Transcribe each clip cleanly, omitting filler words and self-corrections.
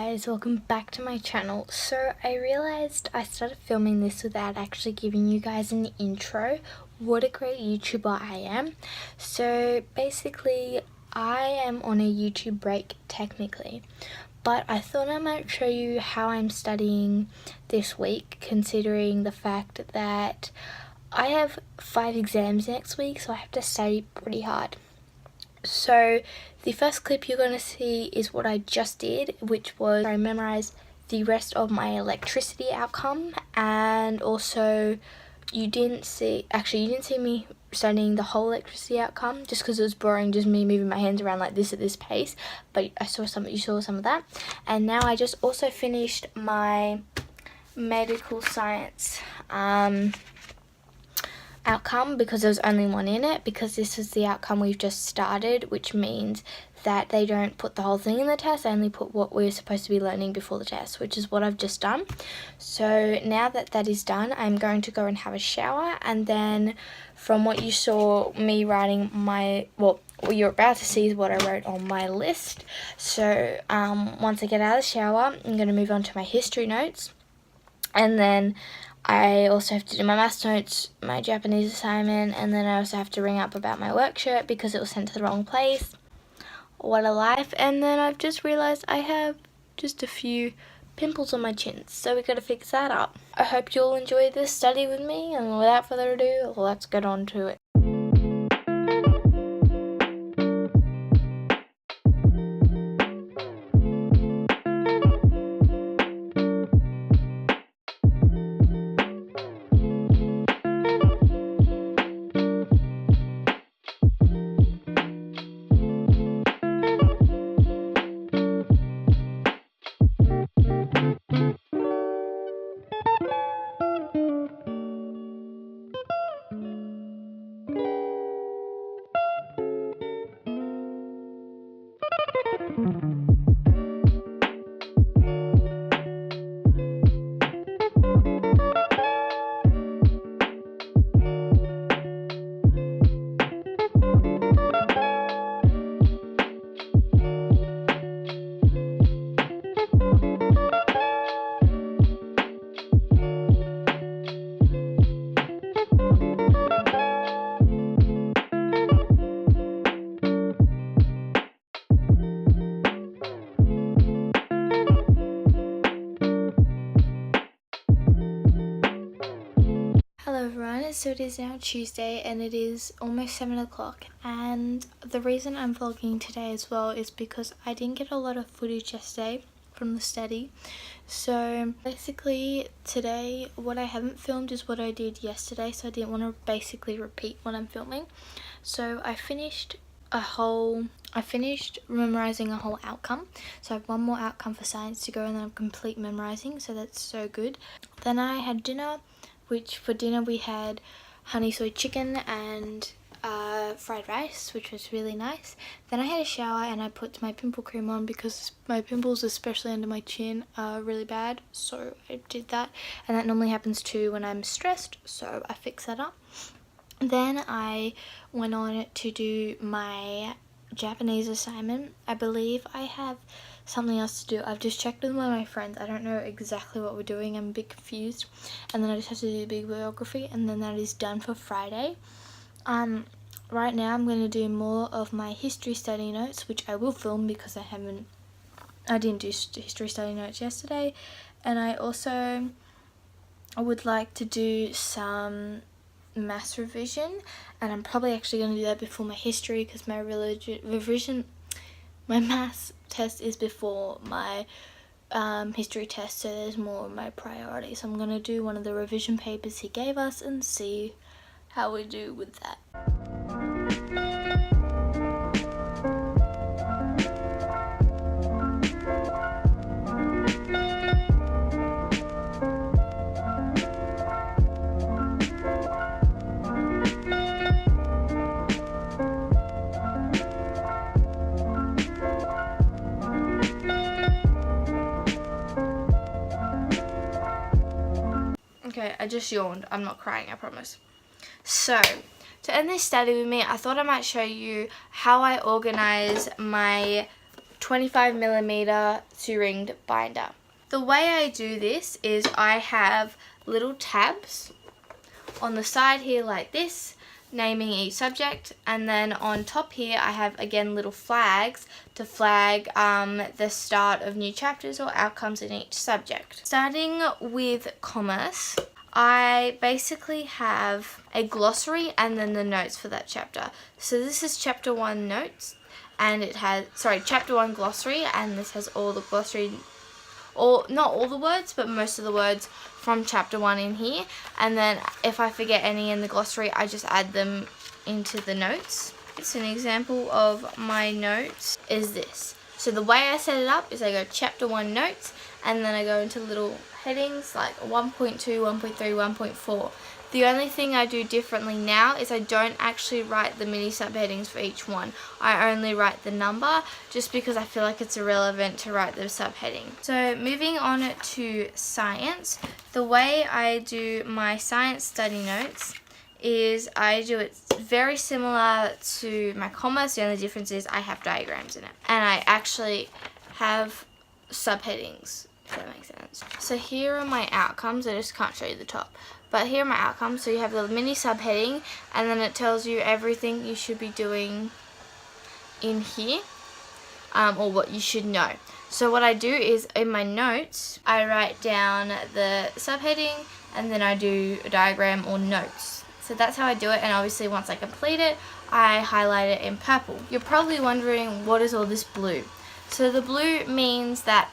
guys, welcome back to my channel. So I realized I started filming this without actually giving you guys an intro. What a great YouTuber I am. So basically I am on a YouTube break technically, but I thought I might show you how I'm studying this week, considering the fact that I have 5 exams next week, so I have to study pretty hard. So the first clip you're going to see is what I just did, which was I memorized the rest of my electricity outcome, and also you didn't see me studying the whole electricity outcome just because it was boring, just me moving my hands around like this at this pace, but you saw some of that. And now I just also finished my medical science outcome because there was only one in it, because this is the outcome we've just started, which means that they don't put the whole thing in the test, they only put what we're supposed to be learning before the test, which is what I've just done. So now that that is done, I'm going to go and have a shower, and then from what you saw me writing what you're about to see is what I wrote on my list. So once I get out of the shower, I'm going to move on to my history notes, and then I also have to do my maths notes, my Japanese assignment, and then I also have to ring up about my work shirt because it was sent to the wrong place. What a life. And then I've just realised I have just a few pimples on my chin, so we got to fix that up. I hope you'll enjoy this study with me, and without further ado, let's get on to it. Hello everyone, so it is now Tuesday and it is almost 7 o'clock, and the reason I'm vlogging today as well is because I didn't get a lot of footage yesterday from the study. So basically today what I haven't filmed is what I did yesterday, so I didn't want to basically repeat what I'm filming. So I finished memorizing a whole outcome, so I have one more outcome for science to go and then I'm complete memorizing, so that's so good. Then I had dinner, which for dinner we had honey soy chicken and fried rice, which was really nice. Then I had a shower and I put my pimple cream on because my pimples, especially under my chin, are really bad, so I did that, and that normally happens too when I'm stressed, so I fixed that up. Then I went on to do my Japanese assignment. I believe I have something else to do. I've just checked with one of my friends. I don't know exactly what we're doing. I'm a bit confused. And then I just have to do the big bibliography, and then that is done for Friday. Right now I'm going to do more of my history study notes, which I will film because I didn't do history study notes yesterday. And I would like to do some maths revision, and I'm probably actually going to do that before my history because my maths test is before my history test, so there's more of my priority. So I'm going to do one of the revision papers he gave us and see how we do with that. Okay, I just yawned. I'm not crying, I promise. So, to end this study with me, I thought I might show you how I organize my 25mm 2-ringed binder. The way I do this is I have little tabs on the side here like this, naming each subject, and then on top here I have again little flags to flag the start of new chapters or outcomes in each subject. Starting with commerce, I basically have a glossary and then the notes for that chapter. So this is chapter 1 notes, and it has, chapter 1 glossary, and this has all the glossary, or not all the words, but most of the words from chapter 1 in here. And then if I forget any in the glossary, I just add them into the notes. It's an example of my notes is this. So the way I set it up is I go chapter 1 notes, and then I go into little headings like 1.2, 1.3, 1.4. The only thing I do differently now is I don't actually write the mini subheadings for each one. I only write the number, just because I feel like it's irrelevant to write the subheading. So moving on to science, the way I do my science study notes is I do it very similar to my commerce. The only difference is I have diagrams in it, and I actually have subheadings, if that makes sense. So here are my outcomes. I just can't show you the top, but here are my outcomes. So you have the mini subheading, and then it tells you everything you should be doing in here, or what you should know. So what I do is in my notes, I write down the subheading, and then I do a diagram or notes. So that's how I do it, and obviously once I complete it, I highlight it in purple. You're probably wondering, what is all this blue? So the blue means that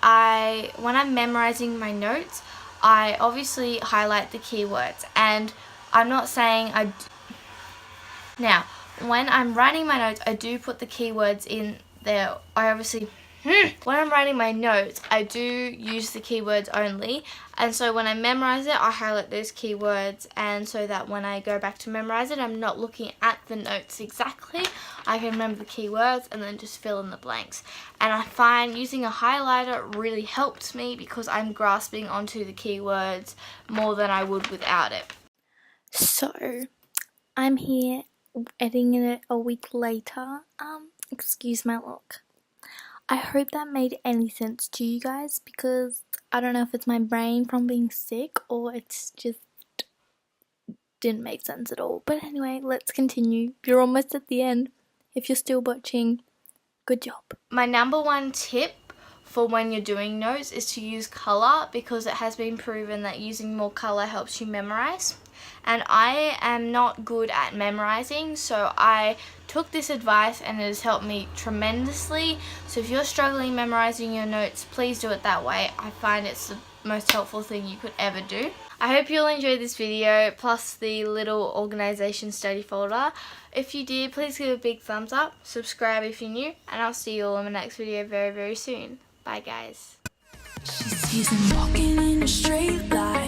when I'm memorizing my notes, I obviously highlight the keywords, and I'm not saying now, when I'm writing my notes, I do put the keywords in there. When I'm writing my notes, I do use the keywords only, and so when I memorize it, I highlight those keywords, and so that when I go back to memorize it, I'm not looking at the notes exactly. I can remember the keywords and then just fill in the blanks. And I find using a highlighter really helps me because I'm grasping onto the keywords more than I would without it. So, I'm here editing it a week later. Excuse my look. I hope that made any sense to you guys, because I don't know if it's my brain from being sick or it's just didn't make sense at all. But anyway, let's continue. You're almost at the end. If you're still watching, good job. My number one tip for when you're doing notes is to use colour, because it has been proven that using more colour helps you memorize. And I am not good at memorizing, so I took this advice and it has helped me tremendously. So if you're struggling memorizing your notes, please do it that way. I find it's the most helpful thing you could ever do. I hope you'll enjoy this video, plus the little organisation study folder. If you did, please give a big thumbs up, subscribe if you're new, and I'll see you all in my next video very, very soon. Bye guys. She sees him walking in a straight line.